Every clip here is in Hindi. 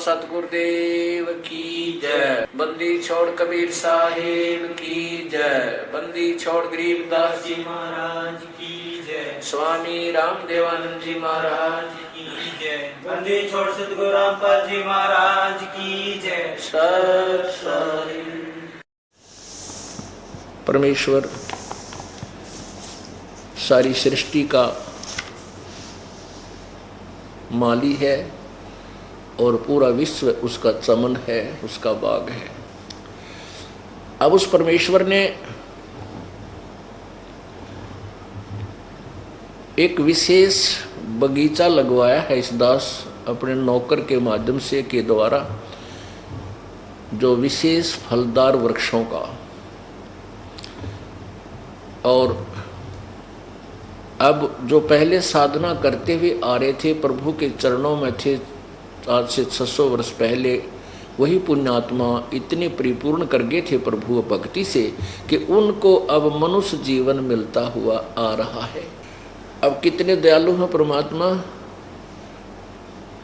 सतगुरुदेव की जय। बंदी छोड़ कबीर साहिब की जय। बंदी छोड़ गरीबदास जी महाराज की जय। स्वामी रामदेवानंद जी महाराज की जय। बंदी छोड़ सतगुरु रामपाल जी महाराज की जय। सत साई। परमेश्वर सारी सृष्टि का माली है और पूरा विश्व उसका चमन है, उसका बाग है। अब उस परमेश्वर ने एक विशेष बगीचा लगवाया है इस दास अपने नौकर के माध्यम से के द्वारा, जो विशेष फलदार वृक्षों का। और अब जो पहले साधना करते हुए आ रहे थे, प्रभु के चरणों में थे आज से 600 वर्ष पहले, वही पुण्यात्मा इतने परिपूर्ण कर गए थे प्रभु भक्ति से कि उनको अब मनुष्य जीवन मिलता हुआ आ रहा है। अब कितने दयालु हैं परमात्मा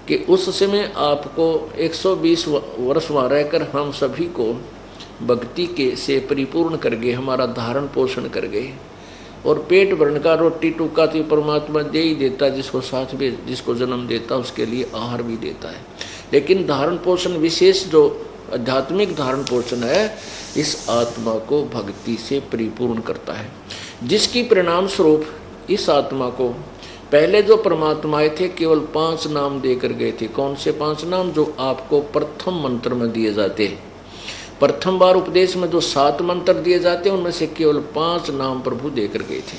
कि उस समय आपको 120 वर्ष वहाँ रहकर हम सभी को भक्ति के से परिपूर्ण कर गए, हमारा धारण पोषण कर गए। और पेट भरने का रोटी टूका तो परमात्मा दे ही देता, जिसको साथ में जिसको जन्म देता उसके लिए आहार भी देता है। लेकिन धारण पोषण विशेष जो आध्यात्मिक धारण पोषण है, इस आत्मा को भक्ति से परिपूर्ण करता है, जिसकी परिणाम स्वरूप इस आत्मा को पहले जो परमात्माएं थे केवल 5 नाम देकर गए थे। कौन से 5 नाम? जो आपको प्रथम मंत्र में दिए जाते हैं। प्रथम बार उपदेश में जो 7 मंत्र दिए जाते हैं उनमें से केवल 5 नाम प्रभु देकर गए थे।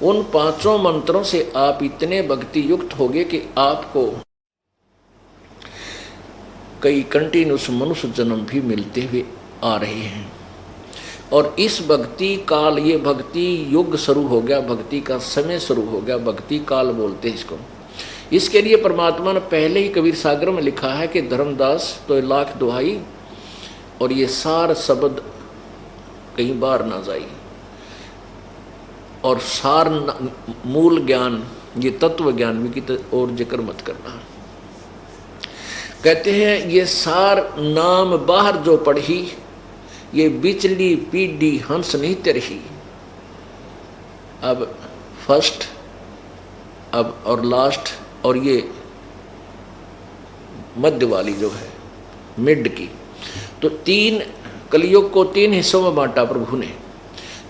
उन 5 मंत्रों से आप इतने भक्ति युक्त हो गए कि आपको कई कंटिन्यूस मनुष्य जन्म भी मिलते हुए आ रहे हैं। और इस भक्ति काल, ये भक्ति युग शुरू हो गया, भक्ति का समय शुरू हो गया, भक्ति काल बोलते हैं इसको। इसके लिए परमात्मा ने पहले ही कबीर सागर में लिखा है कि धर्मदास तो लाख दुहाई और ये सार शब्द कहीं बार ना जाई। और सार मूल ज्ञान, ये तत्व ज्ञान भी की और जिक्र मत करना। कहते हैं ये सार नाम बाहर जो पढ़ी, ये बिचली पीढ़ी हंस नहीं तरही। अब फर्स्ट, अब और लास्ट, और ये मध्य वाली जो है मिड की, तो 3 कलयुग को 3 हिस्सों में बांटा प्रभु ने।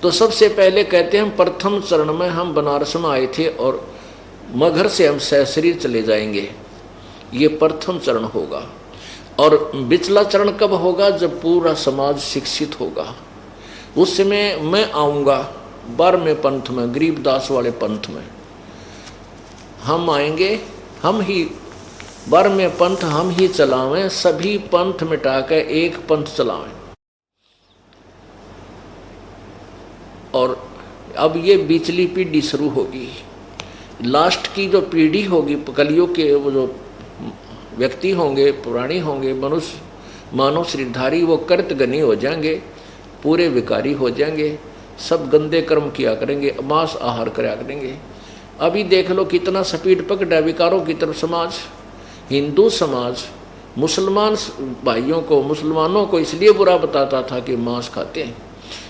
तो सबसे पहले कहते हैं हम प्रथम चरण में हम बनारस में आए थे और मगहर से हम सहशरीर चले जाएंगे, ये प्रथम चरण होगा। और बिचला चरण कब होगा? जब पूरा समाज शिक्षित होगा। उस समय मैं आऊँगा 12वें पंथ में, गरीबदास वाले पंथ में हम आएंगे। हम ही 12वें पंथ हम ही चलावें, सभी पंथ मिटा के एक पंथ चलावें। और अब ये बिचली पीढ़ी शुरू होगी। लास्ट की जो पीढ़ी होगी, कलयुग के वो जो व्यक्ति होंगे, पुराणी होंगे, मनुष्य मानव श्रीधारी, वो कर्तगनी हो जाएंगे, पूरे विकारी हो जाएंगे, सब गंदे कर्म किया करेंगे, मांस आहार कराया करेंगे। अभी देख लो कितना स्पीड पकड़ा विकारों की तरफ समाज। हिंदू समाज मुसलमान भाइयों को, मुसलमानों को इसलिए बुरा बताता था कि मांस खाते हैं,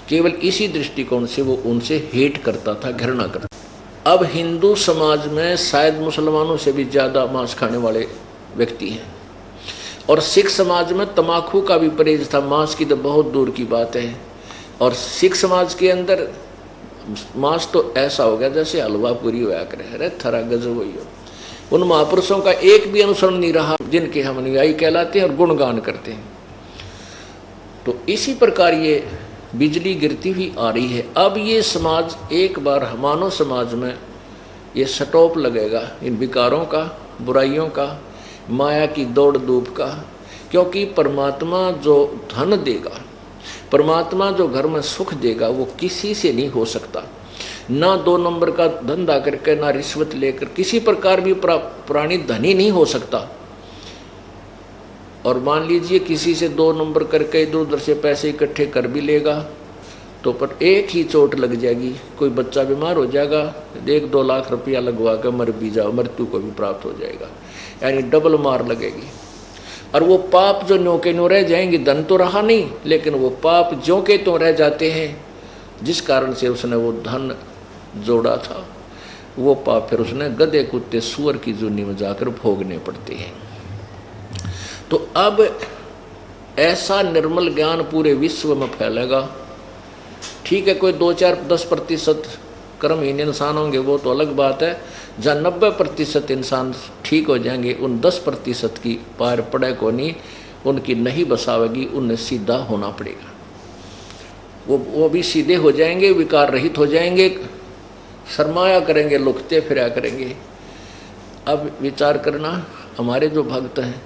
केवल इसी दृष्टिकोण से वो उनसे हेट करता था, घृणा करता। अब हिंदू समाज में शायद मुसलमानों से भी ज़्यादा मांस खाने वाले व्यक्ति हैं। और सिख समाज में तम्बाकू का भी परहेज था, मांस की तो बहुत दूर की बात है। और सिख समाज के अंदर मांस तो ऐसा हो गया जैसे हलवा पूरी होया करे, अरे थरा गजब हुई हो। उन महापुरुषों का एक भी अनुसरण नहीं रहा जिनके हम अनुयायी कहलाते हैं और गुणगान करते हैं। तो इसी प्रकार ये बिजली गिरती हुई आ रही है। अब ये समाज एक बार मानव समाज में ये स्टॉप लगेगा इन विकारों का, बुराइयों का, माया की दौड़ धूप का। क्योंकि परमात्मा जो धन देगा, परमात्मा जो घर में सुख देगा, वो किसी से नहीं हो सकता। ना 2 नंबर का धंधा करके, ना रिश्वत लेकर, किसी प्रकार भी प्राणी धनी नहीं हो सकता। और मान लीजिए किसी से 2 नंबर करके इधर उधर से पैसे इकट्ठे कर भी लेगा तो पर एक ही चोट लग जाएगी, कोई बच्चा बीमार हो जाएगा, 1-2 लाख रुपया लगवा कर मर भी जाओ, मृत्यु को भी प्राप्त हो जाएगा, यानी डबल मार लगेगी। और वो पाप जो न्यो के न्यो रह जाएंगे, धन तो रहा नहीं, लेकिन वो पाप ज्यों के तो रह जाते हैं, जिस कारण से उसने वो धन जोड़ा था, वो पाप फिर उसने गधे कुत्ते सुअर की जूनी में जाकर भोगने पड़ते हैं। तो अब ऐसा निर्मल ज्ञान पूरे विश्व में फैलेगा। ठीक है, कोई 2-4-10% कर्महीन इंसान होंगे, वो तो अलग बात है। जहाँ 90% इंसान ठीक हो जाएंगे, उन 10% की पार पड़े को नहीं, उनकी नहीं बसावेगी, उन्हें सीधा होना पड़ेगा। वो भी सीधे हो जाएंगे, विकार रहित हो जाएंगे, शर्माया करेंगे, लुकते फिरा करेंगे। अब विचार करना, हमारे जो भक्त हैं,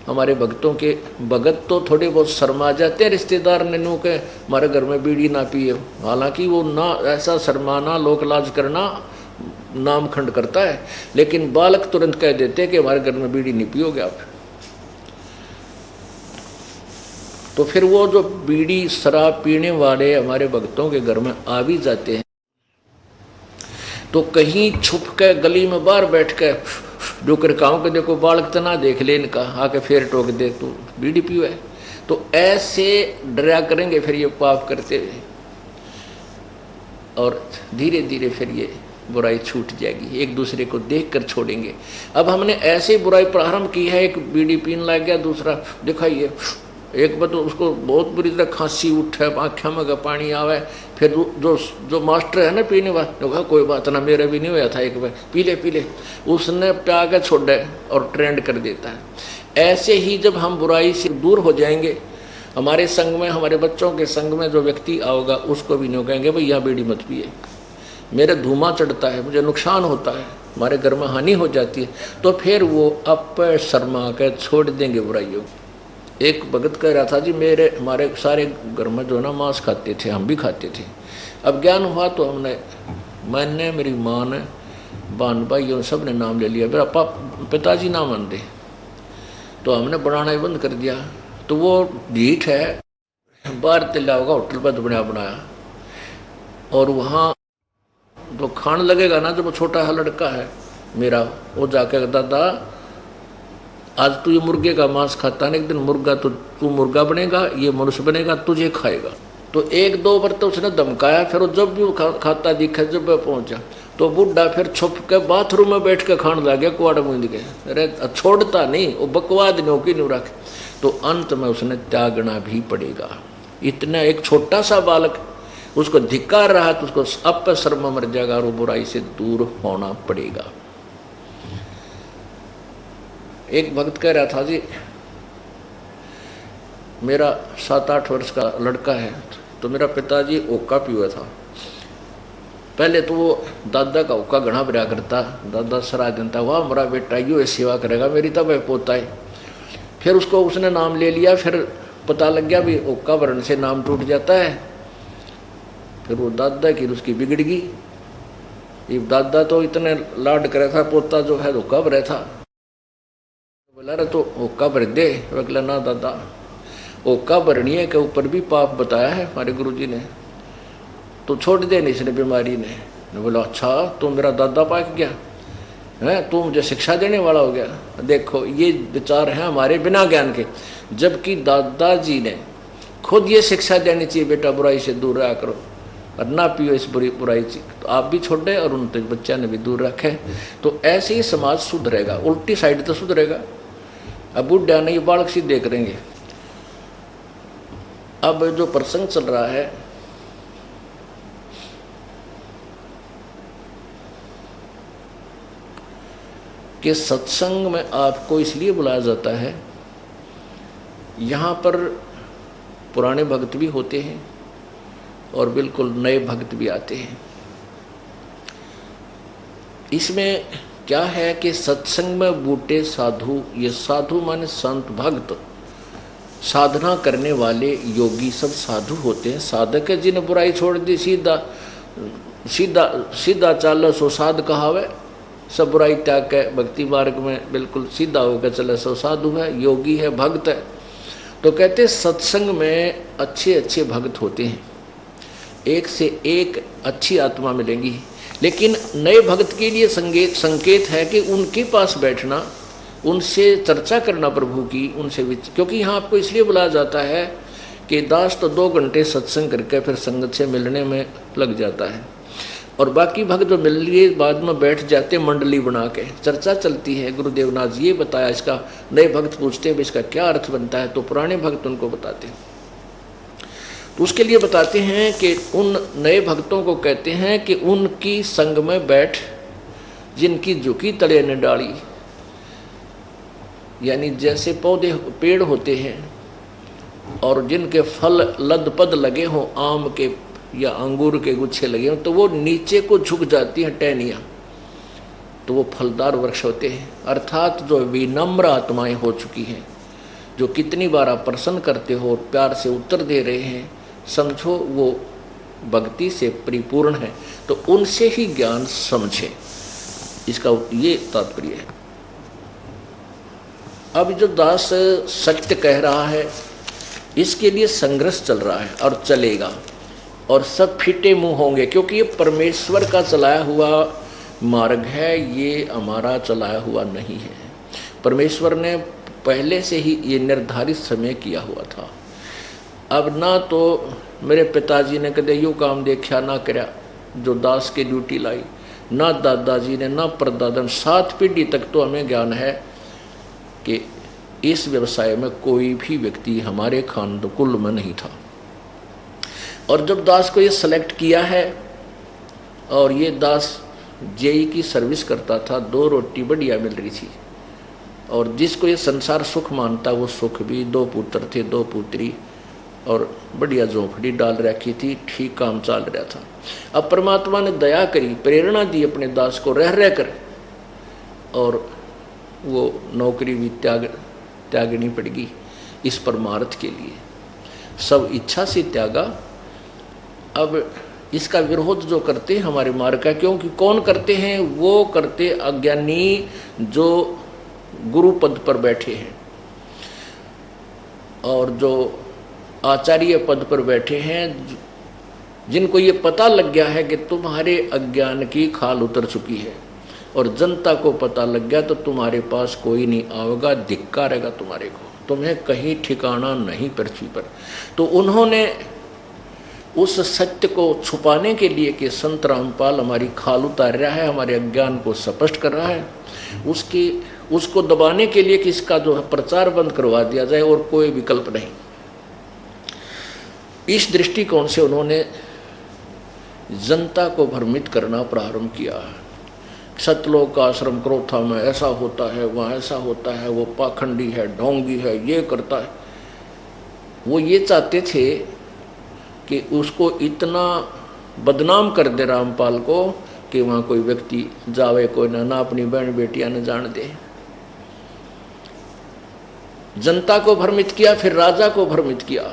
हमारे भक्तों के भगत तो थोड़े बहुत शर्मा जाते हैं रिश्तेदार ने नू के हमारे घर में बीड़ी ना पिए, हालांकि वो ना ऐसा शर्माना लोक लाज करना नाम खंड करता है, लेकिन बालक तुरंत कह देते हैं कि हमारे घर में बीड़ी नहीं पियोगे आप। तो फिर वो जो बीड़ी शराब पीने वाले हमारे भक्तों के घर में आ भी जाते हैं, तो कहीं छुप के गली में बाहर बैठ के जो करकाओं के देखो बालक तना देख ले इनका, आके फिर टोक दे तू बीड़ी पियो है, तो ऐसे डरा करेंगे फिर ये पाप करते हुए, और धीरे धीरे फिर ये बुराई छूट जाएगी, एक दूसरे को देखकर छोड़ेंगे। अब हमने ऐसे बुराई प्रारंभ की है, एक बीड़ी पीने लग गया, दूसरा दिखाइए, एक बार तो उसको बहुत बुरी तरह खांसी उठे, आँखें में पानी आवे, फिर जो मास्टर है ना पीने वाला, कहा कोई बात ना, मेरा भी नहीं हुआ था, एक बार पी ले, उसने प्या के छोड़े और ट्रेंड कर देता है। ऐसे ही जब हम बुराई से दूर हो जाएंगे, हमारे संग में, हमारे बच्चों के संग में जो व्यक्ति आओगा, उसको भी नहीं कहेंगे भाई यहाँ बीड़ी मत पिए, मेरा धुआं चढ़ता है, मुझे नुकसान होता है, हमारे घर में हानि हो जाती है, तो फिर वो अब शर्मा कर छोड़ देंगे बुराइयों। एक भगत कह रहा था जी, हमारे सारे घर में जो ना मांस खाते थे, हम भी खाते थे, अब ज्ञान हुआ तो मैंने मेरी माँ ने, बहन भाइयों सब ने नाम ले लिया, मेरा पिताजी ना मान दे, तो हमने बनाना ही बंद कर दिया। तो वो ढीठ है, बाहर तिल्ला होगा होटल पर बनाया, और वहाँ तो खाने लगेगा ना, जब वो छोटा है लड़का है मेरा, वो जाके दादा आज तू ये मुर्गे का मांस खाता है, एक दिन मुर्गा तो तू मुर्गा बनेगा, ये मनुष्य बनेगा, तुझे खाएगा। तो 1-2 बार तो उसने धमकाया, फिर वो जब भी खाता दिखा, जब वह पहुंचा तो बुढ़ा फिर छुप के बाथरूम में बैठ के खाने लग गया, कुआड़ा मूंद के, अरे छोड़ता नहीं, वो बकवाद न्योकी नहीं रखे, तो अंत में उसने त्यागना भी पड़ेगा। इतना एक छोटा सा बालक उसको धिक्कार रहा तो उसको अब शर्म मर जाएगा और वो बुराई से दूर होना पड़ेगा। एक भक्त कह रहा था जी, मेरा 7-8 वर्ष का लड़का है, तो मेरा पिताजी ओका पिया था। पहले तो वो दादा का ओका घना भरा करता, दादा सराह देता, वाह हमारा बेटा यो सेवा करेगा मेरी, तब पोता है। फिर उसको उसने नाम ले लिया, फिर पता लग गया भी ओका भरने से नाम टूट जाता है। फिर वो दादा की उसकी बिगड़ गई, ये दादा तो इतने लाड करे था, पोता जो है ओका भरे था, बोला रहे तो ओका भर दे, बोला ना दादा ओका भरनी है के ऊपर भी पाप बताया है हमारे गुरुजी ने, तो छोड़ दे नहीं इसने बीमारी ने। बोला अच्छा तू मेरा दादा पाक गया है, तू मुझे शिक्षा देने वाला हो गया। देखो ये विचार है हमारे बिना ज्ञान के, जबकि दादाजी ने खुद ये शिक्षा देनी चाहिए, बेटा बुराई से दूर रहा करो और ना पियो इस बुराई से, तो आप भी छोड़े और उन तक बच्चा ने भी दूर रखे, तो ऐसे ही समाज सुधरेगा, उल्टी साइड तो सुधरेगा। अब बुढ़ा नहीं बालक सी देख रहेंगे। अब जो प्रसंग चल रहा है, कि सत्संग में आपको इसलिए बुलाया जाता है, यहाँ पर पुराने भक्त भी होते हैं और बिल्कुल नए भक्त भी आते हैं। इसमें क्या है कि सत्संग में बूटे साधु, ये साधु माने संत भक्त, साधना करने वाले योगी सब साधु होते हैं। साधक है जिन्हें बुराई छोड़ दी, सीधा सीधा सीधा चाल सो साध कहावे, सब बुराई त्याग के भक्ति मार्ग में बिल्कुल सीधा होकर चले सो साधु है, योगी है, भक्त है। तो कहते सत्संग में अच्छे अच्छे भक्त होते हैं, एक से एक अच्छी आत्मा मिलेंगी, लेकिन नए भक्त के लिए संकेत है कि उनके पास बैठना उनसे चर्चा करना प्रभु की, उनसे क्योंकि यहाँ आपको इसलिए बुलाया जाता है कि दास तो 2 घंटे सत्संग करके फिर संगत से मिलने में लग जाता है, और बाकी भक्त जो मिल लिए बाद में बैठ जाते मंडली बना के, चर्चा चलती है। गुरुदेव नाथ जी ये बताया, इसका नए भक्त पूछते हैं इसका क्या अर्थ बनता है, तो पुराने भक्त उनको बताते हैं। तो उसके लिए बताते हैं कि उन नए भक्तों को कहते हैं कि उनकी संग में बैठ, जिनकी झुकी तले ने डाली, यानी जैसे पौधे पेड़ होते हैं और जिनके फल लदपद लगे हों, आम के या अंगूर के गुच्छे लगे हों, तो वो नीचे को झुक जाती हैं टहनियाँ, तो वो फलदार वृक्ष होते हैं। अर्थात जो विनम्र आत्माएं हो चुकी हैं, जो कितनी बार आप प्रसन्न करते हो और प्यार से उत्तर दे रहे हैं, समझो वो भक्ति से परिपूर्ण है, तो उनसे ही ज्ञान समझे, इसका ये तात्पर्य है। अब जो दास सत्य कह रहा है, इसके लिए संघर्ष चल रहा है और चलेगा, और सब फिटे मुंह होंगे, क्योंकि ये परमेश्वर का चलाया हुआ मार्ग है, ये हमारा चलाया हुआ नहीं है। परमेश्वर ने पहले से ही ये निर्धारित समय किया हुआ था। अब ना तो मेरे पिताजी ने कदे यूँ काम देखा ना करया जो दास की ड्यूटी लाई, ना दादाजी ने, ना परदादा, 7 पीढ़ी तक तो हमें ज्ञान है कि इस व्यवसाय में कोई भी व्यक्ति हमारे खानकुल में नहीं था। और जब दास को ये सेलेक्ट किया है, और ये दास जेई की सर्विस करता था, 2 रोटी बढ़िया मिल रही थी, और जिसको ये संसार सुख मानता वो सुख भी, 2 पुत्र थे 2 पुत्री, और बढ़िया झोंपड़ी डाल रखी थी, ठीक काम चल रहा था। अब परमात्मा ने दया करी, प्रेरणा दी अपने दास को रह रह कर, और वो नौकरी भी त्यागनी पड़गी इस परमार्थ के लिए, सब इच्छा से त्यागा। अब इसका विरोध जो करते हैं हमारे मार्ग का, क्योंकि कौन करते हैं, वो करते अज्ञानी जो गुरु पद पर बैठे हैं, और जो आचार्य पद पर बैठे हैं, जिनको ये पता लग गया है कि तुम्हारे अज्ञान की खाल उतर चुकी है, और जनता को पता लग गया तो तुम्हारे पास कोई नहीं आवेगा, धिक्कारेगा तुम्हारे को, तुम्हें कहीं ठिकाना नहीं पृथ्वी पर। तो उन्होंने उस सत्य को छुपाने के लिए कि संत रामपाल हमारी खाल उतार रहा है, हमारे अज्ञान को स्पष्ट कर रहा है, उसको दबाने के लिए कि इसका जो है प्रचार बंद करवा दिया जाए और कोई विकल्प नहीं। इस दृष्टिकोण से उन्होंने जनता को भ्रमित करना प्रारंभ किया। सतलोक का आश्रम क्रोथा में ऐसा होता है, वहाँ ऐसा होता है, वो पाखंडी है, ढोंगी है, ये करता है। वो ये चाहते थे कि उसको इतना बदनाम कर दे रामपाल को कि वहाँ कोई व्यक्ति जावे कोई ना अपनी बहन बेटियां न जान दे। जनता को भ्रमित किया, फिर राजा को भ्रमित किया,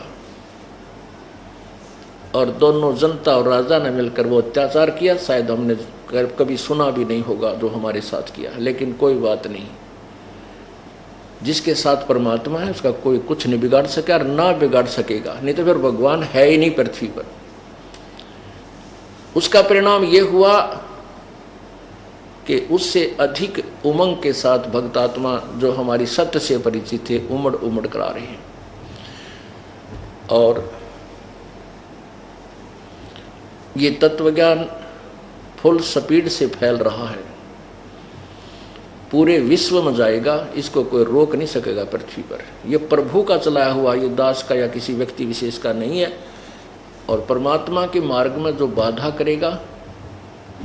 और दोनों जनता और राजा ने मिलकर वो अत्याचार किया। शायद हमने कभी सुना भी नहीं होगा जो हमारे साथ किया, लेकिन कोई बात नहीं, जिसके साथ परमात्मा है उसका कोई कुछ नहीं बिगाड़ सके और ना बिगाड़ सकेगा, नहीं तो फिर भगवान है ही नहीं पृथ्वी पर। उसका परिणाम ये हुआ कि उससे अधिक उमंग के साथ भक्तात्मा जो हमारी सत्य से परिचित थे उमड़ उमड़ कर आ रहे हैं, और ये तत्वज्ञान फुल स्पीड से फैल रहा है, पूरे विश्व में जाएगा, इसको कोई रोक नहीं सकेगा पृथ्वी पर। ये प्रभु का चलाया हुआ, ये दास का या किसी व्यक्ति विशेष का नहीं है। और परमात्मा के मार्ग में जो बाधा करेगा,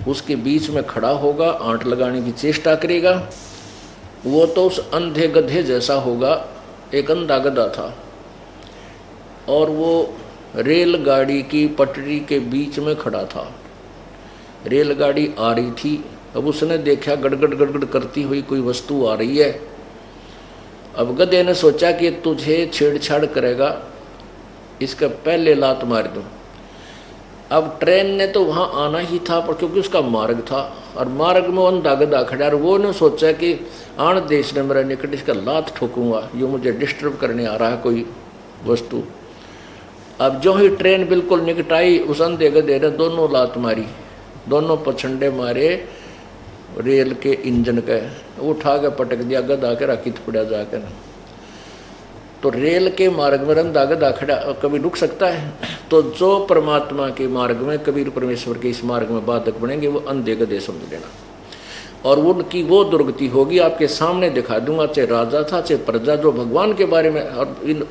उसके बीच में खड़ा होगा, आंट लगाने की चेष्टा करेगा, वो तो उस अंधे गधे जैसा होगा। एक अंधा गधा था और वो रेलगाड़ी की पटरी के बीच में खड़ा था। रेलगाड़ी आ रही थी, अब उसने देखा गड़गड़ गड़गड़ करती हुई कोई वस्तु आ रही है। अब गधे ने सोचा कि तुझे छेड़छाड़ करेगा, इसका पहले लात मार दूं। अब ट्रेन ने तो वहाँ आना ही था, पर क्योंकि उसका मार्ग था और मार्ग में अंधा गधा खड़ा, और वो ने सोचा कि आन देश ने मेरा निकट इसका लात ठोकूंगा, ये मुझे डिस्टर्ब करने आ रहा है कोई वस्तु। अब जो ही ट्रेन बिल्कुल निकट आई, उस अंधे गधे ने दोनों लात मारी, दोनों पछंडे मारे, रेल के इंजन का, वो उठा के पटक दिया, गधा के राखी पड़ा जाकर। तो रेल के मार्ग में रंधा गधा खड़ा कभी रुक सकता है? तो जो परमात्मा के मार्ग में, कबीर परमेश्वर के इस मार्ग में बाधक बनेंगे, वो अंधे गधे समझ लेना। और उनकी वो दुर्गति होगी, आपके सामने दिखा दूंगा। चाहे राजा था चाहे प्रजा, जो भगवान के बारे में और इन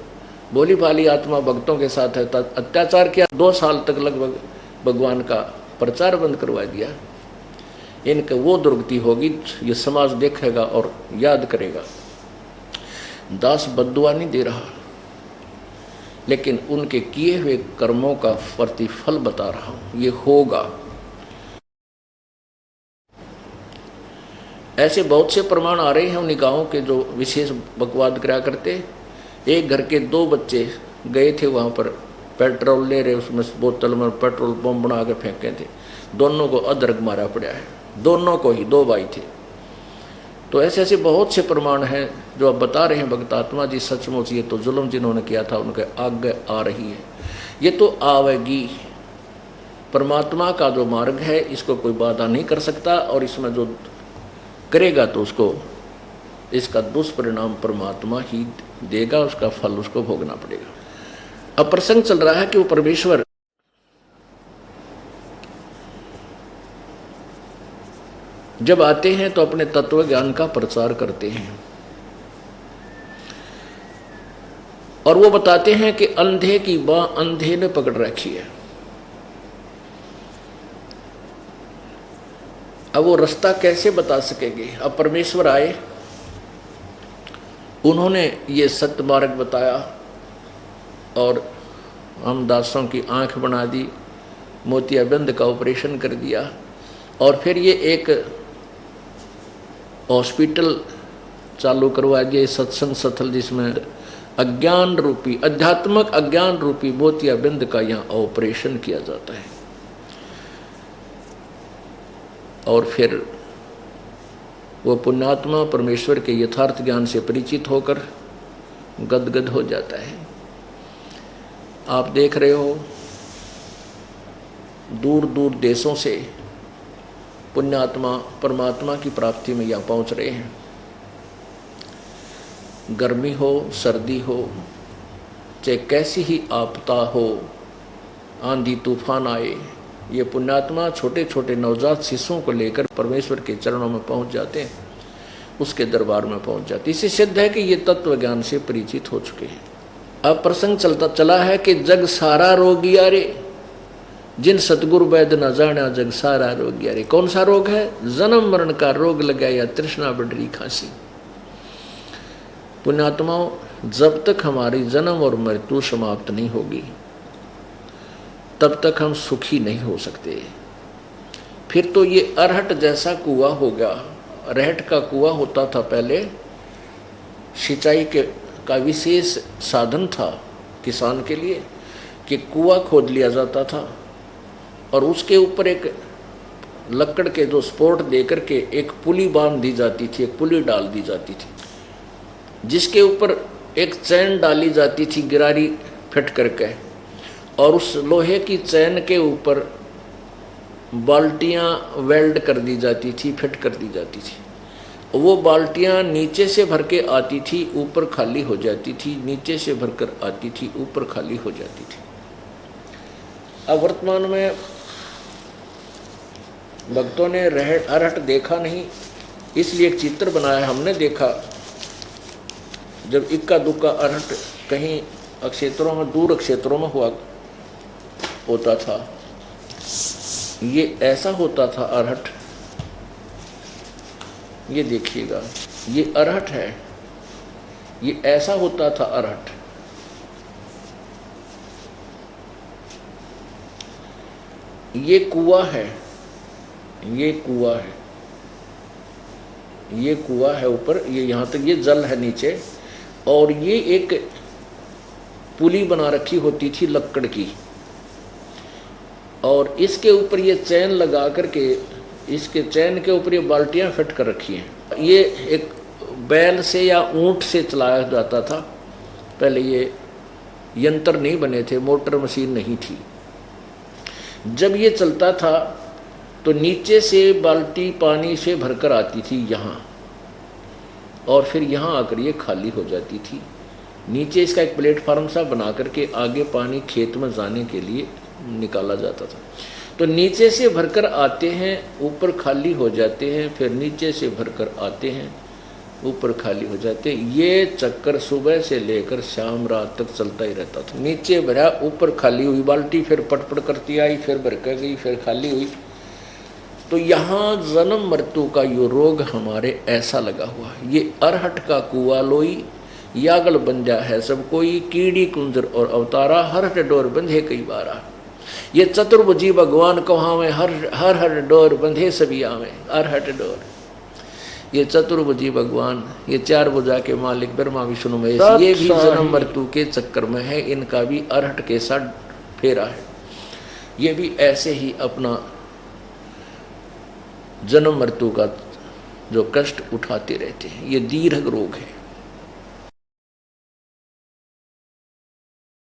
भोली भाली आत्मा भक्तों के साथ है अत्याचार किया, 2 साल तक लगभग भगवान का प्रचार बंद करवा दिया। इनका वो दुर्गति होगी, ये समाज देखेगा और याद करेगा। दास बद्दुआ नहीं दे रहा, लेकिन उनके किए हुए कर्मों का प्रतिफल बता रहा हूं, ये होगा। ऐसे बहुत से प्रमाण आ रहे हैं उन निकाहों के जो विशेष बकवाद करा करते। एक घर के 2 बच्चे गए थे वहां पर, पेट्रोल ले रहे, उसमें बोतल में पेट्रोल बम बना के फेंके थे, दोनों को अदरक मारा पड़ा है, दोनों को ही, 2 भाई थे। तो ऐसे ऐसे बहुत से प्रमाण हैं जो अब बता रहे हैं भक्त आत्मा जी, सचमुच ये तो जुल्म जिन्होंने किया था उनके आगे आ रही है, ये तो आवेगी। परमात्मा का जो मार्ग है इसको कोई बाधा नहीं कर सकता, और इसमें जो करेगा तो उसको इसका दुष्परिणाम परमात्मा ही देगा, उसका फल उसको भोगना पड़ेगा। अब प्रसंग चल रहा है कि वो परमेश्वर जब आते हैं तो अपने तत्व ज्ञान का प्रचार करते हैं, और वो बताते हैं कि अंधे की बाँ अंधे ने पकड़ रखी है। अब वो रास्ता कैसे बता सकेंगे? अब परमेश्वर आए, उन्होंने ये सत्य मार्ग बताया, और हम दासों की आंख बना दी, मोतियाबिंद का ऑपरेशन कर दिया, और फिर ये एक हॉस्पिटल चालू करवा दिया, सत्संग स्थल, जिसमें अज्ञान रूपी, आध्यात्मिक अज्ञान रूपी मोतियाबिंद का यहाँ ऑपरेशन किया जाता है। और फिर वो पुण्यात्मा परमेश्वर के यथार्थ ज्ञान से परिचित होकर गदगद हो जाता है। आप देख रहे हो दूर दूर देशों से पुण्यात्मा परमात्मा की प्राप्ति में यहाँ पहुँच रहे हैं। गर्मी हो, सर्दी हो, चाहे कैसी ही आपदा हो, आंधी तूफान आए, ये पुण्यात्मा छोटे छोटे नवजात शिशुओं को लेकर परमेश्वर के चरणों में पहुंच जाते हैं, उसके दरबार में पहुंच जाते हैं। इससे सिद्ध है कि ये तत्व ज्ञान से परिचित हो चुके हैं। अब प्रसंग चला है कि जग सारा रोगिया रे, जिन सतगुरु वैद्य न जाना जग सारा रोगिया रे। कौन सा रोग है? जन्म मरण का रोग लगा या तृष्णा बढ़ी खांसी। पुण्यात्माओं, जब तक हमारी जन्म और मृत्यु समाप्त नहीं होगी तब तक हम सुखी नहीं हो सकते। फिर तो ये अरहट जैसा कुआं होगा। अरहट का कुआं होता था पहले, सिंचाई का विशेष साधन था किसान के लिए, कि कुआं खोद लिया जाता था और उसके ऊपर एक लकड़ के जो सपोर्ट दे करके एक पुली बांध दी जाती थी, एक पुली डाल दी जाती थी, जिसके ऊपर एक चैन डाली जाती थी गिरारी फिट करके, और उस लोहे की चैन के ऊपर बाल्टियां वेल्ड कर दी जाती थी, फिट कर दी जाती थी। वो बाल्टियां नीचे से भर के आती थी, ऊपर खाली हो जाती थी, नीचे से भरकर आती थी, ऊपर खाली हो जाती थी। अब वर्तमान में भक्तों ने अरहट देखा नहीं, इसलिए एक चित्र बनाया। हमने देखा जब इक्का दुक्का अरहट कहीं क्षेत्रों में, दूर क्षेत्रों में होता था, ये ऐसा होता था अरहट। ये देखिएगा, ये अरहट है, ये ऐसा होता था अरहट। ये कुआं है, ये कुआं है, ये कुआं है ऊपर, ये यहाँ तक ये जल है नीचे, और ये एक पुली बना रखी होती थी लकड़ की, और इसके ऊपर ये चैन लगा करके, इसके चैन के ऊपर ये बाल्टियां फिट कर रखी हैं। ये एक बैल से या ऊंट से चलाया जाता था पहले, ये यंत्र नहीं बने थे, मोटर मशीन नहीं थी। जब ये चलता था तो नीचे से बाल्टी पानी से भरकर आती थी यहाँ, और फिर यहाँ आकर ये खाली हो जाती थी। नीचे इसका एक प्लेटफार्म सा बना करके आगे पानी खेत में जाने के लिए निकाला जाता था। तो नीचे से भरकर आते हैं, ऊपर खाली हो जाते हैं, फिर नीचे से भरकर आते हैं, ऊपर खाली हो जाते हैं। ये चक्कर सुबह से लेकर शाम रात तक चलता ही रहता था। नीचे भरा, ऊपर खाली हुई बाल्टी, फिर पटपट करती आई, फिर भर कर गई, फिर खाली हुई। तो यहाँ जन्म मृत्यु का यो रोग हमारे ऐसा लगा हुआ है। ये अरहट का कुआ लोई, यागल बंजा है सब कोई, कीड़ी कुंजर और अवतारा, हर हट डोर बंधे कई बारा। ये चतुर्भुजी भगवान कहावे, हर हर डोर बंधे सभी आवे, अरहट डोर। ये चतुर्भुजी भगवान, ये चार भुजा के मालिक ब्रह्मा विष्णु महेश, ये भी जन्म मृत्यु के चक्कर में है। इनका भी अरहट के साथ फेरा है। ये भी ऐसे ही अपना जन्म मृत्यु का जो कष्ट उठाते रहते हैं। ये दीर्घ रोग है।